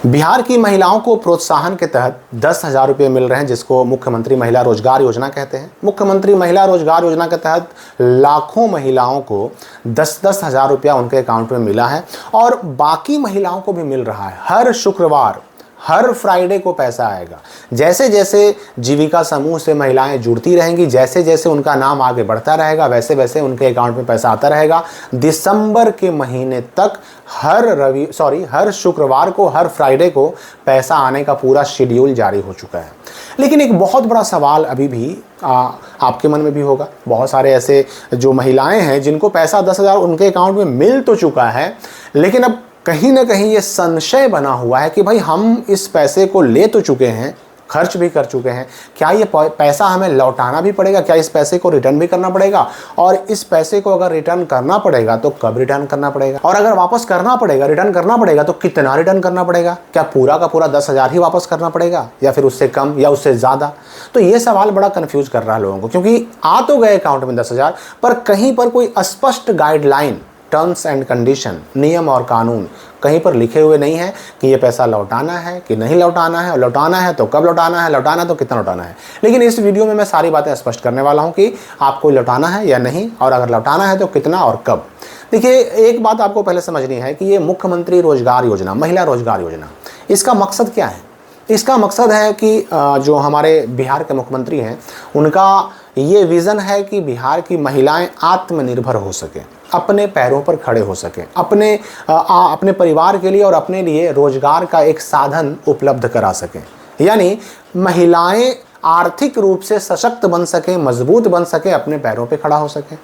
बिहार की महिलाओं को प्रोत्साहन के तहत 10,000 रुपये मिल रहे हैं, जिसको मुख्यमंत्री महिला रोजगार योजना कहते हैं। मुख्यमंत्री महिला रोजगार योजना के तहत लाखों महिलाओं को 10-10 हज़ार रुपया उनके अकाउंट में मिला है और बाकी महिलाओं को भी मिल रहा है। हर शुक्रवार, हर फ्राइडे को पैसा आएगा। जैसे जैसे जीविका समूह से महिलाएं जुड़ती रहेंगी, जैसे जैसे उनका नाम आगे बढ़ता रहेगा, वैसे वैसे उनके अकाउंट में पैसा आता रहेगा। दिसंबर के महीने तक हर शुक्रवार को, हर फ्राइडे को पैसा आने का पूरा शेड्यूल जारी हो चुका है। लेकिन एक बहुत बड़ा सवाल अभी भी आपके मन में भी होगा। बहुत सारे ऐसे जो महिलाएं हैं जिनको पैसा 10,000 उनके अकाउंट में मिल तो चुका है, लेकिन अब कहीं ना कहीं ये संशय बना हुआ है कि भाई हम इस पैसे को ले तो चुके हैं, खर्च भी कर चुके हैं, क्या ये पैसा हमें लौटाना भी पड़ेगा? क्या इस पैसे को रिटर्न भी करना पड़ेगा? और इस पैसे को अगर रिटर्न करना पड़ेगा तो कब रिटर्न करना पड़ेगा? और अगर वापस करना पड़ेगा, रिटर्न करना पड़ेगा तो कितना रिटर्न करना पड़ेगा? क्या पूरा का पूरा 10,000 ही वापस करना पड़ेगा या फिर उससे कम या उससे ज़्यादा? तो ये सवाल बड़ा कन्फ्यूज कर रहा है लोगों को, क्योंकि आ तो गए अकाउंट में 10,000, पर कहीं पर कोई स्पष्ट गाइडलाइन, टर्म्स एंड कंडीशन, नियम और कानून कहीं पर लिखे हुए नहीं है कि ये पैसा लौटाना है कि नहीं लौटाना है, और लौटाना है तो कब लौटाना है, लौटाना है तो कितना लौटाना है। लेकिन इस वीडियो में मैं सारी बातें स्पष्ट करने वाला हूं कि आपको लौटाना है या नहीं, और अगर लौटाना है तो कितना और कब। देखिए, एक बात आपको पहले समझनी है कि ये मुख्यमंत्री रोजगार योजना, महिला रोजगार योजना, इसका मकसद क्या है? इसका मकसद है कि जो हमारे बिहार के मुख्यमंत्री हैं, उनका ये विज़न है कि बिहार की महिलाएं आत्मनिर्भर हो सकें, अपने पैरों पर खड़े हो सकें, अपने परिवार के लिए और अपने लिए रोजगार का एक साधन उपलब्ध करा सकें। यानी महिलाएं आर्थिक रूप से सशक्त बन सकें, मजबूत बन सकें, अपने पैरों पर खड़ा हो सकें।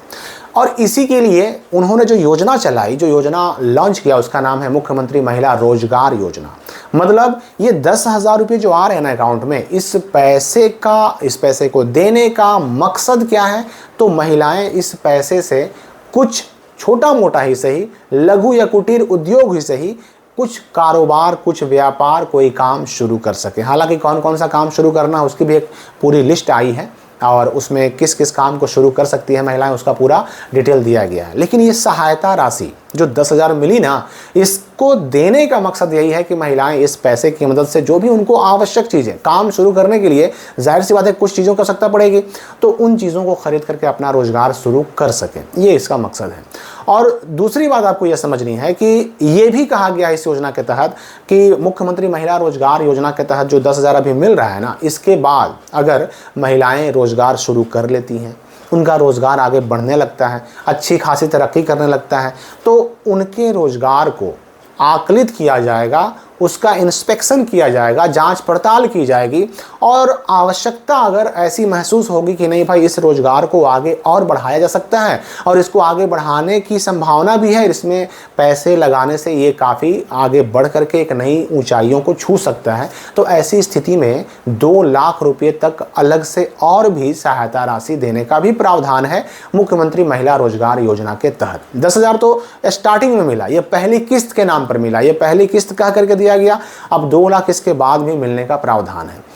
और इसी के लिए उन्होंने जो योजना चलाई, जो योजना लॉन्च किया, उसका नाम है मुख्यमंत्री महिला रोजगार योजना। मतलब ये 10,000 रुपये जो आ रहे हैं ना अकाउंट में, इस पैसे को देने का मकसद क्या है? तो महिलाएं इस पैसे से कुछ छोटा मोटा ही सही, लघु या कुटीर उद्योग ही सही, कुछ कारोबार, कुछ व्यापार, कोई काम शुरू कर सके। हालांकि कौन कौन सा काम शुरू करना, उसकी भी एक पूरी लिस्ट आई है और उसमें किस किस काम को शुरू कर सकती है महिलाएं, उसका पूरा डिटेल दिया गया है। लेकिन ये सहायता राशि जो 10,000 मिली ना, इसको देने का मकसद यही है कि महिलाएं इस पैसे की मदद से जो भी उनको आवश्यक चीज़ें, काम शुरू करने के लिए जाहिर सी बात है कुछ चीज़ों की आवश्यकता पड़ेगी, तो उन चीज़ों को खरीद करके अपना रोजगार शुरू कर सकें। ये इसका मकसद है। और दूसरी बात आपको यह समझनी है कि ये भी कहा गया इस योजना के तहत कि मुख्यमंत्री महिला रोजगार योजना के तहत जो 10,000 अभी मिल रहा है ना, इसके बाद अगर महिलाएं रोजगार शुरू कर लेती हैं, उनका रोज़गार आगे बढ़ने लगता है, अच्छी खासी तरक्की करने लगता है, तो उनके रोज़गार को आकलित किया जाएगा, उसका इंस्पेक्शन किया जाएगा, जांच पड़ताल की जाएगी, और आवश्यकता अगर ऐसी महसूस होगी कि नहीं भाई इस रोज़गार को आगे और बढ़ाया जा सकता है और इसको आगे बढ़ाने की संभावना भी है, इसमें पैसे लगाने से ये काफ़ी आगे बढ़ करके एक नई ऊंचाइयों को छू सकता है, तो ऐसी स्थिति में 2 लाख रुपये तक अलग से और भी सहायता राशि देने का भी प्रावधान है मुख्यमंत्री महिला रोजगार योजना के तहत। 10,000 तो स्टार्टिंग में मिला, ये पहली किस्त के नाम पर मिला, ये पहली किस्त कह करके दिया गया। अब 2 लाख इसके बाद भी मिलने का प्रावधान है।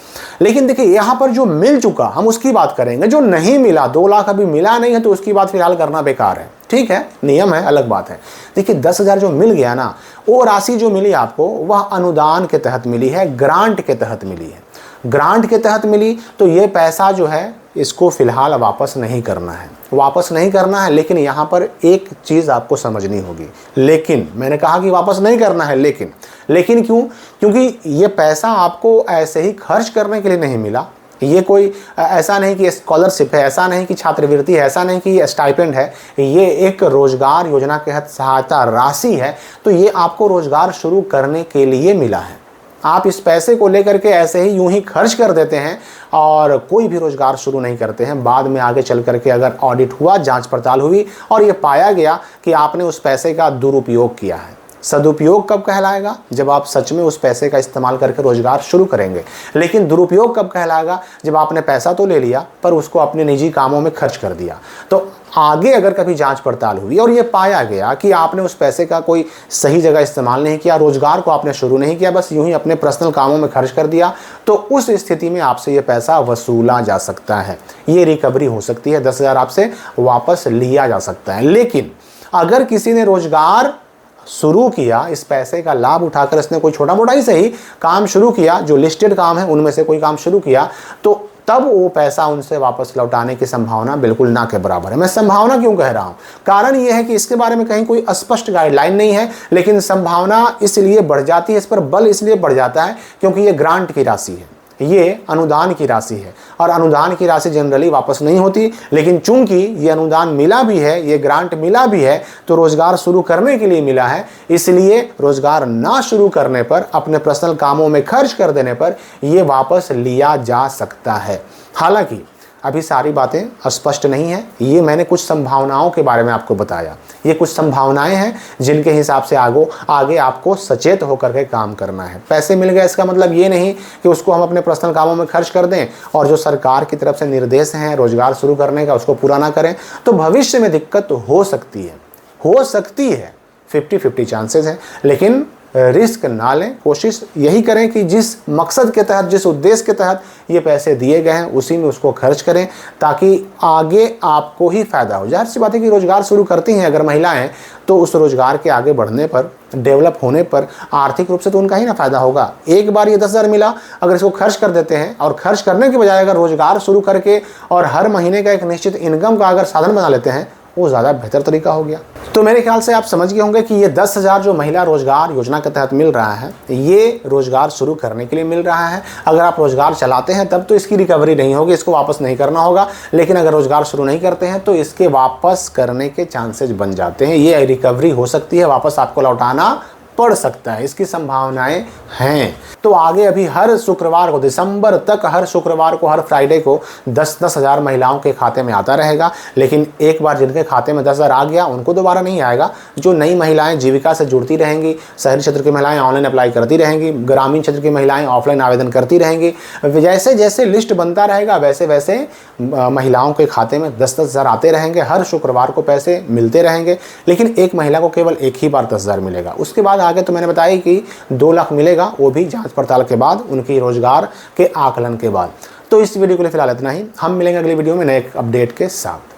लेकिन देखिए, यहां पर जो मिल चुका, हम उसकी बात करेंगे। जो नहीं मिला, 2 लाख अभी मिला नहीं है, तो उसकी बात फिलहाल करना बेकार है। ठीक है, नियम है, अलग बात है। देखिए, 10,000 जो मिल गया ना, वो राशि जो मिली आपको, वह अनुदान के तहत मिली है, ग्रांट के तहत मिली है। ग्रांट के तहत मिली तो ये पैसा जो है इसको फिलहाल वापस नहीं करना है, लेकिन यहाँ पर एक चीज़ आपको समझनी होगी। लेकिन मैंने कहा कि वापस नहीं करना है, लेकिन क्यों? क्योंकि ये पैसा आपको ऐसे ही खर्च करने के लिए नहीं मिला। ये कोई ऐसा नहीं कि स्कॉलरशिप है, ऐसा नहीं कि छात्रवृत्ति है, ऐसा नहीं कि स्टाइपेंड है, ये एक रोजगार योजना के तहत सहायता राशि है। तो ये आपको रोजगार शुरू करने के लिए मिला है। आप इस पैसे को लेकर के ऐसे ही यूं ही खर्च कर देते हैं और कोई भी रोजगार शुरू नहीं करते हैं। बाद में आगे चल करके अगर ऑडिट हुआ, जांच पड़ताल हुई और ये पाया गया कि आपने उस पैसे का दुरुपयोग किया है, सदुपयोग कब कहलाएगा? जब आप सच में उस पैसे का इस्तेमाल करके रोजगार शुरू करेंगे। लेकिन दुरुपयोग कब कहलाएगा? जब आपने पैसा तो ले लिया पर उसको अपने निजी कामों में खर्च कर दिया। तो आगे अगर कभी जांच पड़ताल हुई और ये पाया गया कि आपने उस पैसे का कोई सही जगह इस्तेमाल नहीं किया, रोजगार को आपने शुरू नहीं किया, बस यूं ही अपने पर्सनल कामों में खर्च कर दिया, तो उस स्थिति में आपसे ये पैसा वसूला जा सकता है। ये रिकवरी हो सकती है, 10,000 आपसे वापस लिया जा सकता है। लेकिन अगर किसी ने रोजगार शुरू किया, इस पैसे का लाभ उठाकर इसने कोई छोटा मोटा ही सही काम शुरू किया, जो लिस्टेड काम है उनमें से कोई काम शुरू किया, तो तब वो पैसा उनसे वापस लौटाने की संभावना बिल्कुल ना के बराबर है। मैं संभावना क्यों कह रहा हूं? कारण यह है कि इसके बारे में कहीं कोई स्पष्ट गाइडलाइन नहीं है, लेकिन संभावना इसलिए बढ़ जाती है, इस पर बल इसलिए बढ़ जाता है क्योंकि ये ग्रांट की राशि है, ये अनुदान की राशि है, और अनुदान की राशि जनरली वापस नहीं होती। लेकिन चूंकि ये अनुदान मिला भी है, ये ग्रांट मिला भी है, तो रोजगार शुरू करने के लिए मिला है, इसलिए रोजगार ना शुरू करने पर, अपने पर्सनल कामों में खर्च कर देने पर ये वापस लिया जा सकता है। हालांकि अभी सारी बातें स्पष्ट नहीं है, ये मैंने कुछ संभावनाओं के बारे में आपको बताया। ये कुछ संभावनाएं हैं जिनके हिसाब से आगे आपको सचेत होकर के काम करना है। पैसे मिल गए इसका मतलब ये नहीं कि उसको हम अपने पर्सनल कामों में खर्च कर दें और जो सरकार की तरफ से निर्देश हैं रोजगार शुरू करने का उसको पूरा ना करें, तो भविष्य में दिक्कत हो सकती है। 50-50 चांसेस हैं, लेकिन रिस्क ना लें। कोशिश यही करें कि जिस मकसद के तहत, जिस उद्देश्य के तहत ये पैसे दिए गए हैं उसी में उसको खर्च करें, ताकि आगे आपको ही फायदा हो। जाहिर सी बात है कि रोजगार शुरू करती हैं अगर महिलाएं, तो उस रोजगार के आगे बढ़ने पर, डेवलप होने पर आर्थिक रूप से तो उनका ही ना फायदा होगा। एक बार ये 10,000 मिला, अगर इसको खर्च कर देते हैं और खर्च करने के बजाय अगर रोजगार शुरू करके और हर महीने का एक निश्चित इनकम का अगर साधन बना लेते हैं, वो ज़्यादा बेहतर तरीका हो गया। तो मेरे ख्याल से आप समझ गए होंगे कि ये 10,000 जो महिला रोजगार योजना के तहत मिल रहा है, ये रोजगार शुरू करने के लिए मिल रहा है। अगर आप रोजगार चलाते हैं तब तो इसकी रिकवरी नहीं होगी, इसको वापस नहीं करना होगा। लेकिन अगर रोजगार शुरू नहीं करते हैं तो इसके वापस करने के चांसेस बन जाते हैं, ये रिकवरी हो सकती है, वापस आपको लौटाना पड़ सकता है, इसकी संभावनाएं हैं। तो आगे अभी हर शुक्रवार को, दिसंबर तक हर शुक्रवार को, हर फ्राइडे को 10-10 हज़ार महिलाओं के खाते में आता रहेगा। लेकिन एक बार जिनके खाते में 10,000 आ गया उनको दोबारा नहीं आएगा। जो नई महिलाएं जीविका से जुड़ती रहेंगी, शहरी क्षेत्र की महिलाएं ऑनलाइन अप्लाई करती रहेंगी, ग्रामीण क्षेत्र की महिलाएं ऑफलाइन आवेदन करती रहेंगी, जैसे जैसे लिस्ट बनता रहेगा वैसे वैसे महिलाओं के खाते में 10-10 हज़ार आते रहेंगे। हर शुक्रवार को पैसे मिलते रहेंगे, लेकिन एक महिला को केवल एक ही बार 10,000 मिलेगा। उसके बाद आगे तो मैंने बताया कि 2 लाख मिलेगा, वो भी जांच पड़ताल के बाद, उनकी रोजगार के आकलन के बाद। तो इस वीडियो के लिए फिलहाल इतना ही। हम मिलेंगे अगली वीडियो में नए अपडेट के साथ।